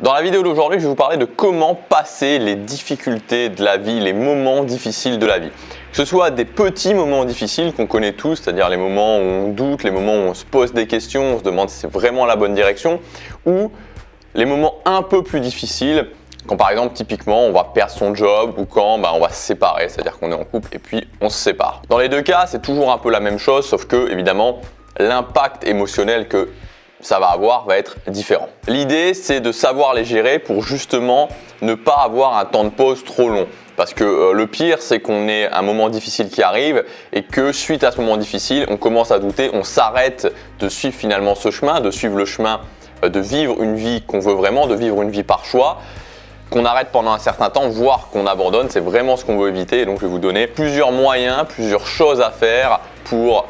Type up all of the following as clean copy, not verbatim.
Dans la vidéo d'aujourd'hui, je vais vous parler de comment passer les difficultés de la vie, les moments difficiles de la vie. Que ce soit des petits moments difficiles qu'on connaît tous, c'est-à-dire les moments où on doute, les moments où on se pose des questions, on se demande si c'est vraiment la bonne direction, ou les moments un peu plus difficiles, quand par exemple typiquement on va perdre son job ou quand on va se séparer, c'est-à-dire qu'on est en couple et puis on se sépare. Dans les deux cas, c'est toujours un peu la même chose, sauf que évidemment l'impact émotionnel que ça va avoir va être différent. L'idée, c'est de savoir les gérer pour justement ne pas avoir un temps de pause trop long. Parce que le pire, c'est qu'on ait un moment difficile qui arrive et que suite à ce moment difficile, on commence à douter, on s'arrête de suivre finalement ce chemin, de suivre le chemin de vivre une vie qu'on veut vraiment, de vivre une vie par choix, qu'on arrête pendant un certain temps, voire qu'on abandonne. C'est vraiment ce qu'on veut éviter. Et donc, je vais vous donner plusieurs moyens, plusieurs choses à faire pour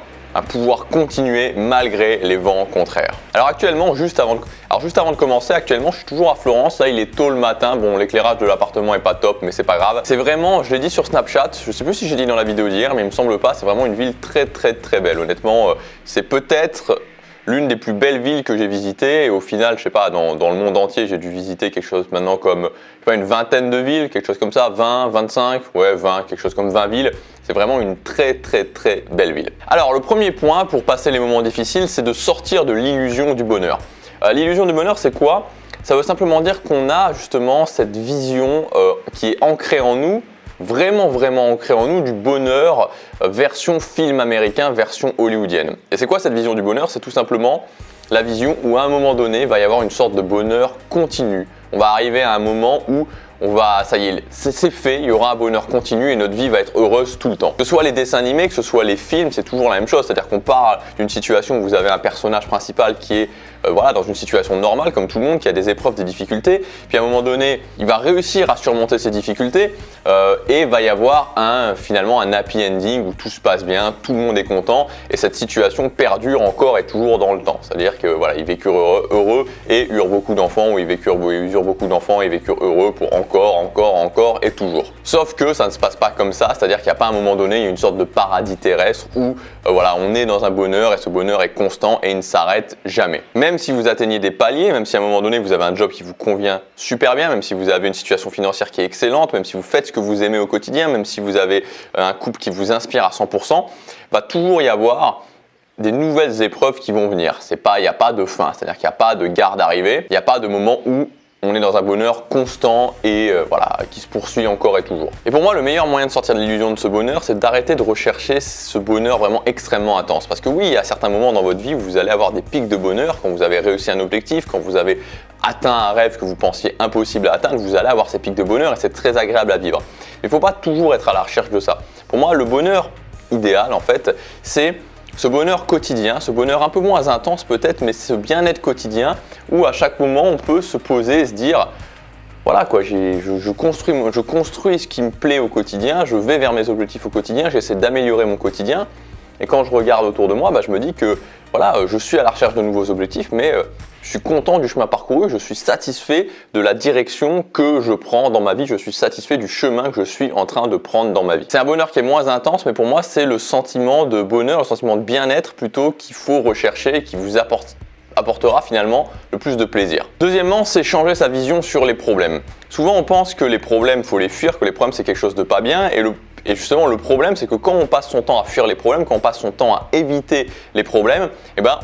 pouvoir continuer malgré les vents contraires. Alors actuellement, juste avant de commencer, actuellement je suis toujours à Florence. Là il est tôt le matin, bon l'éclairage de l'appartement est pas top mais c'est pas grave. C'est vraiment, je l'ai dit sur Snapchat, je sais plus si j'ai dit dans la vidéo d'hier mais il me semble pas, c'est vraiment une ville très belle. Honnêtement, c'est peut-être l'une des plus belles villes que j'ai visitées et au final, je sais pas, dans le monde entier, j'ai dû visiter quelque chose maintenant comme, je sais pas, une vingtaine de villes, quelque chose comme ça, 20, 25, ouais 20, quelque chose comme 20 villes. C'est vraiment une très belle ville. Alors le premier point pour passer les moments difficiles, c'est de sortir de l'illusion du bonheur. L'illusion du bonheur, c'est quoi? Ça veut simplement dire qu'on a justement cette vision qui est ancrée en nous, vraiment ancrée en nous, du bonheur version film américain, version hollywoodienne. Et c'est quoi cette vision du bonheur? C'est tout simplement la vision où à un moment donné, il va y avoir une sorte de bonheur continu. On va arriver à un moment où ça y est, c'est fait, il y aura un bonheur continu et notre vie va être heureuse tout le temps. Que ce soit les dessins animés, que ce soit les films, c'est toujours la même chose. C'est-à-dire qu'on parle d'une situation où vous avez un personnage principal qui est dans une situation normale comme tout le monde, qui a des épreuves, des difficultés. Puis à un moment donné, il va réussir à surmonter ces difficultés et va y avoir finalement un happy ending où tout se passe bien, tout le monde est content et cette situation perdure encore et toujours dans le temps. C'est-à-dire que voilà, ils vécurent heureux et eurent beaucoup d'enfants, ou ils eurent beaucoup d'enfants et vécurent heureux pour encore et toujours. Sauf que ça ne se passe pas comme ça, c'est-à-dire qu'il n'y a pas un moment donné, il y a une sorte de paradis terrestre où on est dans un bonheur et ce bonheur est constant et il ne s'arrête jamais. Même si vous atteignez des paliers, même si à un moment donné vous avez un job qui vous convient super bien, même si vous avez une situation financière qui est excellente, même si vous faites ce que vous aimez au quotidien, même si vous avez un couple qui vous inspire à 100%, va toujours y avoir des nouvelles épreuves qui vont venir. Il n'y a pas de fin, c'est-à-dire qu'il n'y a pas de garde arrivée, il n'y a pas de moment où on est dans un bonheur constant et qui se poursuit encore et toujours. Et pour moi, le meilleur moyen de sortir de l'illusion de ce bonheur, c'est d'arrêter de rechercher ce bonheur vraiment extrêmement intense. Parce que oui, il y a certains moments dans votre vie où vous allez avoir des pics de bonheur, quand vous avez réussi un objectif, quand vous avez atteint un rêve que vous pensiez impossible à atteindre, vous allez avoir ces pics de bonheur et c'est très agréable à vivre. Mais il ne faut pas toujours être à la recherche de ça. Pour moi, le bonheur idéal, en fait, c'est ce bonheur quotidien, ce bonheur un peu moins intense peut-être, mais ce bien-être quotidien où à chaque moment on peut se poser et se dire voilà quoi, je construis ce qui me plaît au quotidien, je vais vers mes objectifs au quotidien, j'essaie d'améliorer mon quotidien et quand je regarde autour de moi, je me dis que voilà, je suis à la recherche de nouveaux objectifs mais je suis content du chemin parcouru, je suis satisfait de la direction que je prends dans ma vie, je suis satisfait du chemin que je suis en train de prendre dans ma vie. C'est un bonheur qui est moins intense, mais pour moi, c'est le sentiment de bonheur, le sentiment de bien-être plutôt qu'il faut rechercher et qui vous apportera finalement le plus de plaisir. Deuxièmement, c'est changer sa vision sur les problèmes. Souvent, on pense que les problèmes, faut les fuir, que les problèmes, c'est quelque chose de pas bien et justement, le problème, c'est que quand on passe son temps à fuir les problèmes, quand on passe son temps à éviter les problèmes,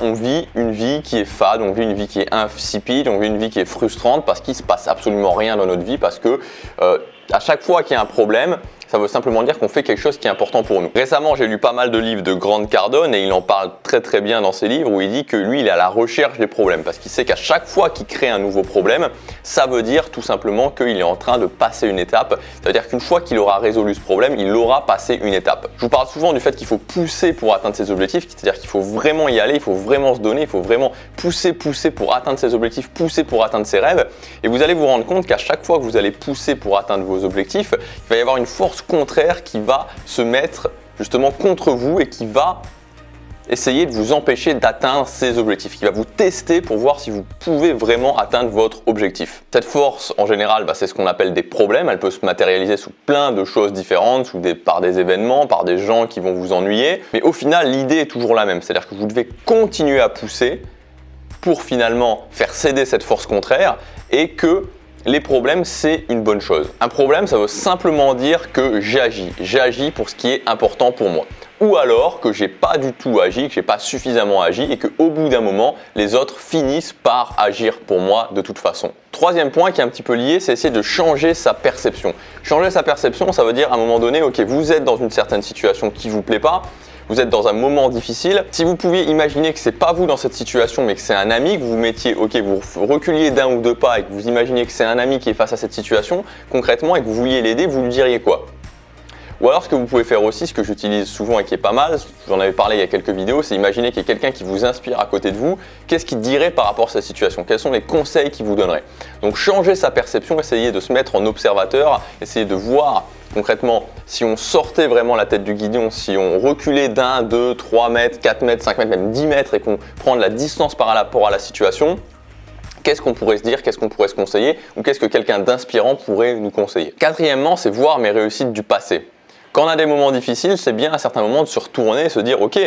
on vit une vie qui est fade, on vit une vie qui est insipide, on vit une vie qui est frustrante parce qu'il ne se passe absolument rien dans notre vie, parce que à chaque fois qu'il y a un problème, ça veut simplement dire qu'on fait quelque chose qui est important pour nous. Récemment, j'ai lu pas mal de livres de Grant Cardone et il en parle très bien dans ses livres où il dit que lui, il est à la recherche des problèmes parce qu'il sait qu'à chaque fois qu'il crée un nouveau problème, ça veut dire tout simplement qu'il est en train de passer une étape. Ça veut dire qu'une fois qu'il aura résolu ce problème, il aura passé une étape. Je vous parle souvent du fait qu'il faut pousser pour atteindre ses objectifs, c'est-à-dire qu'il faut vraiment y aller, il faut vraiment se donner, il faut vraiment pousser pour atteindre ses objectifs, pousser pour atteindre ses rêves. Et vous allez vous rendre compte qu'à chaque fois que vous allez pousser pour atteindre vos objectifs, il va y avoir une force contraire qui va se mettre justement contre vous et qui va essayer de vous empêcher d'atteindre ces objectifs, qui va vous tester pour voir si vous pouvez vraiment atteindre votre objectif. Cette force, en général, c'est ce qu'on appelle des problèmes. Elle peut se matérialiser sous plein de choses différentes, par des événements, par des gens qui vont vous ennuyer. Mais au final, l'idée est toujours la même. C'est-à-dire que vous devez continuer à pousser pour finalement faire céder cette force contraire et que les problèmes, c'est une bonne chose. Un problème, ça veut simplement dire que j'agis pour ce qui est important pour moi. Ou alors que j'ai pas du tout agi, que j'ai pas suffisamment agi et qu'au bout d'un moment, les autres finissent par agir pour moi de toute façon. Troisième point qui est un petit peu lié, c'est essayer de changer sa perception. Changer sa perception, ça veut dire à un moment donné, ok, vous êtes dans une certaine situation qui vous plaît pas, vous êtes dans un moment difficile. Si vous pouviez imaginer que c'est pas vous dans cette situation, mais que c'est un ami, que vous mettiez, ok, vous reculiez d'un ou deux pas et que vous imaginez que c'est un ami qui est face à cette situation, concrètement, et que vous vouliez l'aider, vous lui diriez quoi? Ou alors ce que vous pouvez faire aussi, ce que j'utilise souvent et qui est pas mal, j'en avais parlé il y a quelques vidéos, c'est imaginer qu'il y a quelqu'un qui vous inspire à côté de vous, qu'est-ce qu'il dirait par rapport à cette situation? Quels sont les conseils qu'il vous donnerait? Donc changer sa perception, essayer de se mettre en observateur, essayer de voir concrètement si on sortait vraiment la tête du guidon, si on reculait d'1, 2, 3 mètres, 4 mètres, 5 mètres, même 10 mètres et qu'on prend de la distance par rapport à la situation, qu'est-ce qu'on pourrait se dire, qu'est-ce qu'on pourrait se conseiller ou qu'est-ce que quelqu'un d'inspirant pourrait nous conseiller? Quatrièmement, c'est voir mes réussites du passé. Quand on a des moments difficiles, c'est bien à certains moments de se retourner et se dire « Ok,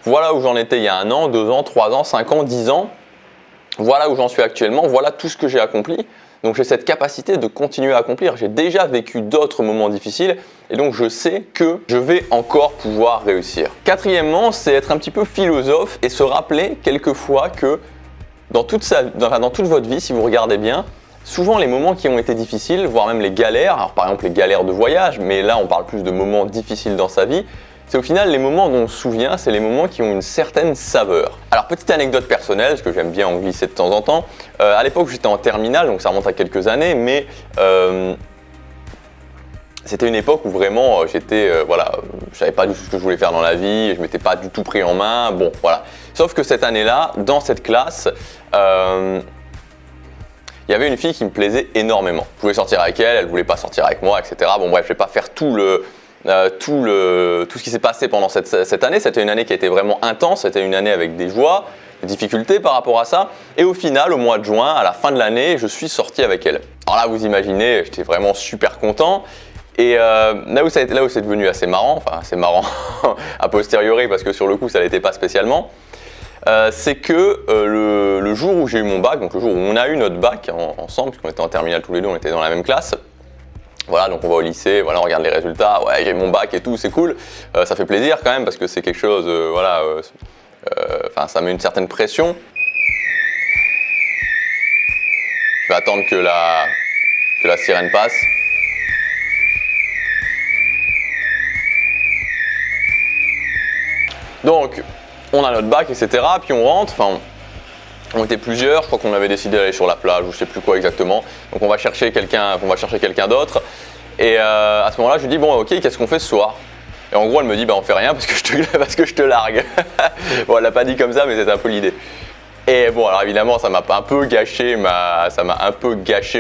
voilà où j'en étais il y a 1 an, 2 ans, 3 ans, 5 ans, 10 ans. Voilà où j'en suis actuellement, voilà tout ce que j'ai accompli. » Donc j'ai cette capacité de continuer à accomplir. J'ai déjà vécu d'autres moments difficiles et donc je sais que je vais encore pouvoir réussir. Quatrièmement, c'est être un petit peu philosophe et se rappeler quelquefois que dans toute votre vie, si vous regardez bien, souvent les moments qui ont été difficiles, voire même les galères, alors par exemple les galères de voyage, mais là on parle plus de moments difficiles dans sa vie, c'est au final les moments dont on se souvient, c'est les moments qui ont une certaine saveur. Alors petite anecdote personnelle, parce que j'aime bien en glisser de temps en temps, à l'époque j'étais en terminale, donc ça remonte à quelques années, mais c'était une époque où vraiment je savais pas du tout ce que je voulais faire dans la vie, je m'étais pas du tout pris en main, bon voilà. Sauf que cette année-là, dans cette classe, il y avait une fille qui me plaisait énormément. Je pouvais sortir avec elle, elle voulait pas sortir avec moi, etc. Bon bref, je vais pas faire tout ce qui s'est passé pendant cette année. C'était une année qui était vraiment intense, c'était une année avec des joies, des difficultés par rapport à ça. Et au final, au mois de juin, à la fin de l'année, je suis sorti avec elle. Alors là, vous imaginez, j'étais vraiment super content. Et là où c'est devenu assez marrant a posteriori parce que sur le coup, ça l'était pas spécialement. C'est que le jour où j'ai eu mon bac, donc le jour où on a eu notre bac ensemble, puisqu'on était en terminale tous les deux, on était dans la même classe. Voilà, donc on va au lycée, voilà, on regarde les résultats, ouais, j'ai eu mon bac et tout, c'est cool. Ça fait plaisir quand même parce que c'est quelque chose, ça met une certaine pression. Je vais attendre que la sirène passe. Donc, on a notre bac, etc. Puis on rentre, on était plusieurs, je crois qu'on avait décidé d'aller sur la plage ou je sais plus quoi exactement. Donc on va chercher quelqu'un d'autre. Et à ce moment-là, je lui dis bon, ok, qu'est-ce qu'on fait ce soir? Et en gros, elle me dit bah on fait rien parce que je te largue. Bon, elle l'a pas dit comme ça, mais c'était un peu l'idée. Et bon, alors évidemment, ça m'a un peu gâché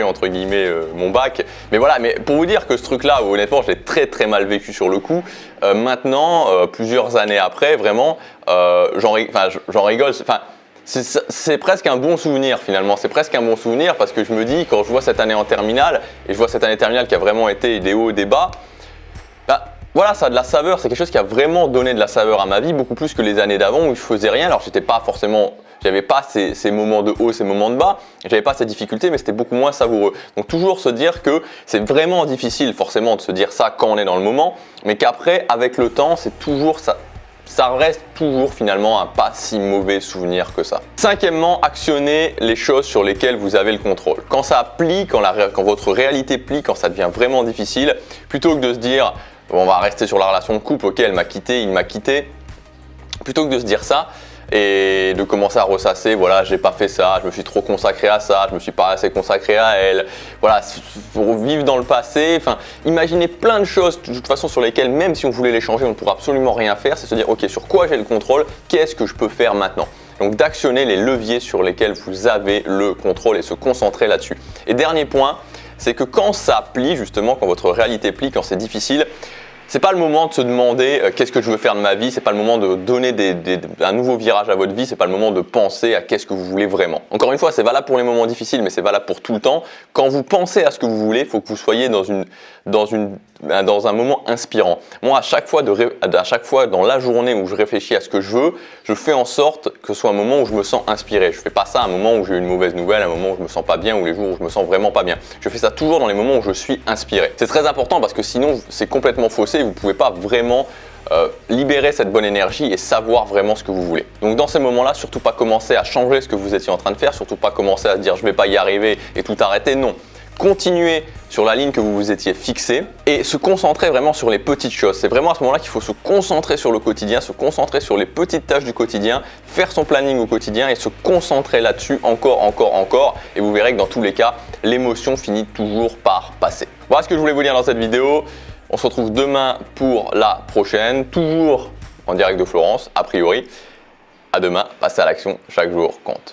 entre guillemets mon bac. Mais voilà, mais pour vous dire que ce truc-là, honnêtement, je l'ai très très mal vécu sur le coup. Maintenant, plusieurs années après, vraiment, j'en rigole. Enfin, c'est presque un bon souvenir finalement. C'est presque un bon souvenir parce que je me dis quand je vois cette année en terminale et je vois cette année terminale qui a vraiment été des hauts et des bas. Voilà, ça a de la saveur. C'est quelque chose qui a vraiment donné de la saveur à ma vie, beaucoup plus que les années d'avant où je faisais rien. Alors j'avais pas ces moments de haut, ces moments de bas, j'avais pas ces difficultés, mais c'était beaucoup moins savoureux. Donc toujours se dire que c'est vraiment difficile forcément de se dire ça quand on est dans le moment, mais qu'après, avec le temps, c'est toujours ça. Ça reste toujours finalement un pas si mauvais souvenir que ça. Cinquièmement, actionnez les choses sur lesquelles vous avez le contrôle. Quand ça plie, quand votre réalité plie, quand ça devient vraiment difficile, plutôt que de se dire on va rester sur la relation de couple, ok, elle m'a quitté, il m'a quitté, plutôt que de se dire ça, et de commencer à ressasser, voilà, j'ai pas fait ça, je me suis trop consacré à ça, je me suis pas assez consacré à elle, voilà, pour vivre dans le passé, imaginez plein de choses de toute façon sur lesquelles même si on voulait les changer, on ne pourra absolument rien faire, c'est se dire ok, sur quoi j'ai le contrôle, qu'est-ce que je peux faire maintenant? Donc d'actionner les leviers sur lesquels vous avez le contrôle et se concentrer là-dessus. Et dernier point, c'est que quand ça plie justement, quand votre réalité plie, quand c'est difficile, c'est pas le moment de se demander qu'est-ce que je veux faire de ma vie, c'est pas le moment de donner un nouveau virage à votre vie, c'est pas le moment de penser à qu'est-ce que vous voulez vraiment. Encore une fois, c'est valable pour les moments difficiles, mais c'est valable pour tout le temps. Quand vous pensez à ce que vous voulez, il faut que vous soyez dans un moment inspirant. Moi, à chaque fois dans la journée où je réfléchis à ce que je veux, je fais en sorte que ce soit un moment où je me sens inspiré. Je ne fais pas ça à un moment où j'ai une mauvaise nouvelle, à un moment où je me sens pas bien ou les jours où je me sens vraiment pas bien. Je fais ça toujours dans les moments où je suis inspiré. C'est très important parce que sinon, c'est complètement faussé et vous ne pouvez pas vraiment libérer cette bonne énergie et savoir vraiment ce que vous voulez. Donc dans ces moments-là, surtout pas commencer à changer ce que vous étiez en train de faire, surtout pas commencer à se dire je vais pas y arriver et tout arrêter, non. Continuez sur la ligne que vous vous étiez fixée et se concentrer vraiment sur les petites choses. C'est vraiment à ce moment-là qu'il faut se concentrer sur le quotidien, se concentrer sur les petites tâches du quotidien, faire son planning au quotidien et se concentrer là-dessus encore. Et vous verrez que dans tous les cas, l'émotion finit toujours par passer. Voilà ce que je voulais vous dire dans cette vidéo. On se retrouve demain pour la prochaine, toujours en direct de Florence, a priori. À demain, passez à l'action, chaque jour compte.